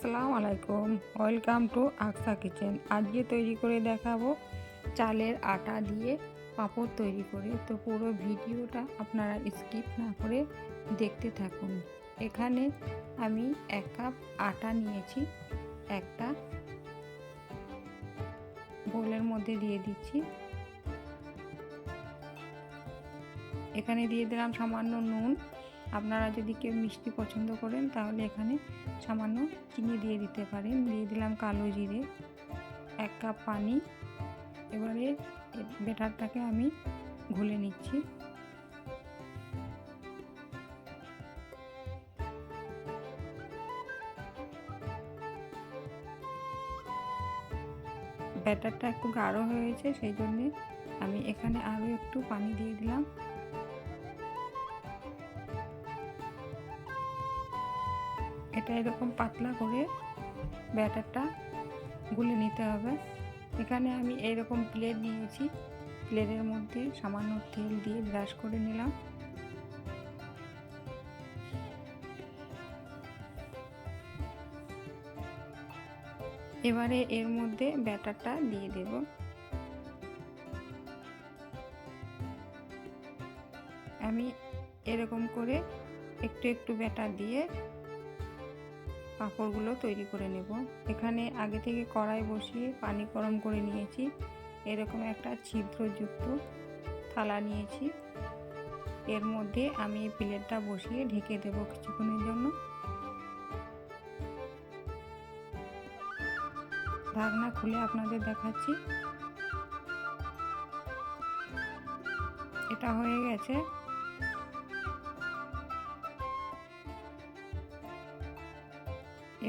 আসসালামু আলাইকুম, welcome to Aqsa kitchen. আজকে তৈরি করে দেখাবো চালের আটা দিয়ে পাঁপড় তৈরি করে। তো পুরো ভিডিওটা আপনারা স্কিপ না করে দেখতে থাকুন। এখানে আমি 1 কাপ আটা নিয়েছি, একটা বোলের মধ্যে দিয়ে দিচ্ছি। এখানে দিয়ে দিলাম সামান্য নুন। আপনারা যদি কেউ মিষ্টি পছন্দ করেন তাহলে এখানে সামান্য চিনি দিয়ে দিতে পারেন। দিয়ে দিলাম কালো জিরে, 1 কাপ পানি। এবারে ব্যাটারটাকে আমি ঘুলে নিচ্ছি। ব্যাটারটা একটু গাঢ় হয়েছে, সেই জন্যে আমি এখানে আরও একটু পানি দিয়ে দিলাম। এটা এরকম পাতলা করে ব্যাটারটা গুলে নিতে হবে। এখানে আমি এরকম প্লেট নিয়েছি, প্লেটের মধ্যে সামান্য তেল দিয়ে ব্রাশ করে নিলাম। এবারে এর মধ্যে ব্যাটারটা দিয়ে দেব। আমি এরকম করে একটু একটু ব্যাটার দিয়ে পাঁপড়গুলো তৈরি করে নেব। এখানে আগে থেকে কড়াই বসিয়ে পানি গরম করে নিয়েছি। এরকম একটা ছিদ্রযুক্ত থালা নিয়েছি, এর মধ্যে আমি প্লেটটা বসিয়ে ঢেকে দেব কিছুক্ষণের জন্য। ঢাকনা খুলে আপনাদের দেখাচ্ছি। এটা হয়ে গেছে।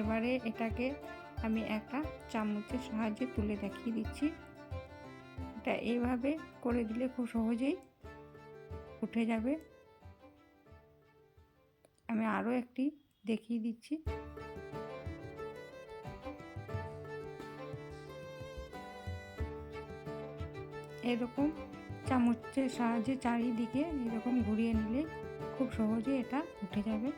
এবারে এটাকে আমি একটা চামচের সাহায্যে তুলে দেখিয়ে দিচ্ছি। এটা এইভাবে করে দিলে খুব সহজেই উঠে যাবে। আমি আরও একটি দেখিয়ে দিচ্ছি। এরকম চামচের সাহায্যে চারিদিকে এরকম ঘুরিয়ে নিলে খুব সহজে এটা উঠে যাবে।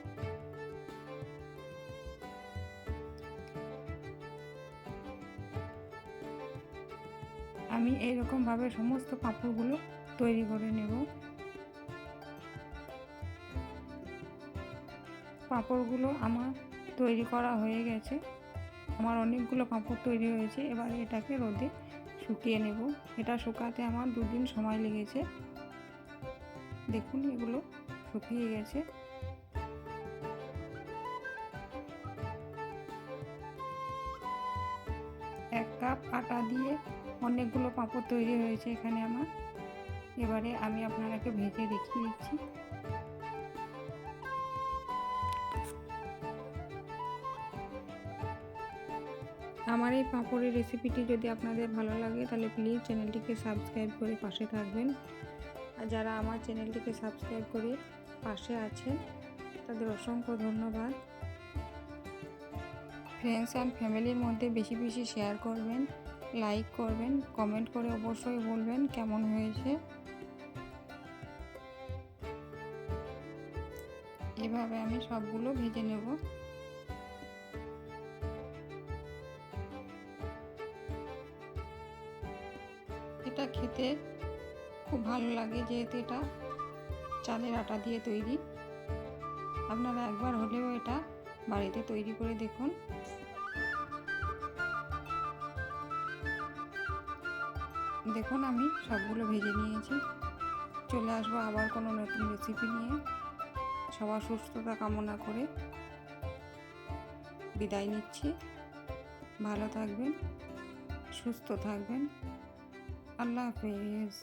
আমি এইরকমভাবে সমস্ত পাঁপড়গুলো তৈরি করে নেব। পাঁপড়গুলো আমার তৈরি করা হয়ে গেছে। আমার অনেকগুলো পাঁপড় তৈরি হয়েছে। এবারে এটাকে রোদে শুকিয়ে নেব। এটা শুকাতে আমার 2 দিন সময় লেগেছে। দেখুন এগুলো শুকিয়ে গেছে। এক কাপ আটা দিয়ে অনেকগুলো পাঁপড় তৈরি হয়েছে এখানে আমার। এবারে আমি আপনাদেরকে ভেজে দেখিয়ে দিচ্ছি। আমার এই পাঁপড়ের রেসিপিটি যদি আপনাদের ভালো লাগে তাহলে প্লিজ চ্যানেলটিকে সাবস্ক্রাইব করে পাশে থাকবেন। আর যারা আমার চ্যানেলটিকে সাবস্ক্রাইব করে পাশে আছেন তাদের অসংখ্য ধন্যবাদ। ফ্রেন্ডস অ্যান্ড ফ্যামিলির মধ্যে বেশি বেশি শেয়ার করবেন, লাইক করবেন, কমেন্ট করে অবশ্যই বলবেন কেমন হয়েছে। এভাবে আমি সবগুলো ভেজে নেব। এটা খেতে খুব ভালো লাগে, যেহেতু এটা চালের আটা দিয়ে তৈরি। আপনারা একবার হলেও এটা বাড়িতে তৈরি করে দেখুন। দেখুন আমি সবগুলো ভেজে নিয়েছি। চলে আসবো আবার কোনো নতুন রেসিপি নিয়ে। সবার সুস্থতা কামনা করে বিদায় নিচ্ছি। ভালো থাকবেন, সুস্থ থাকবেন। আল্লাহ হাফেজ।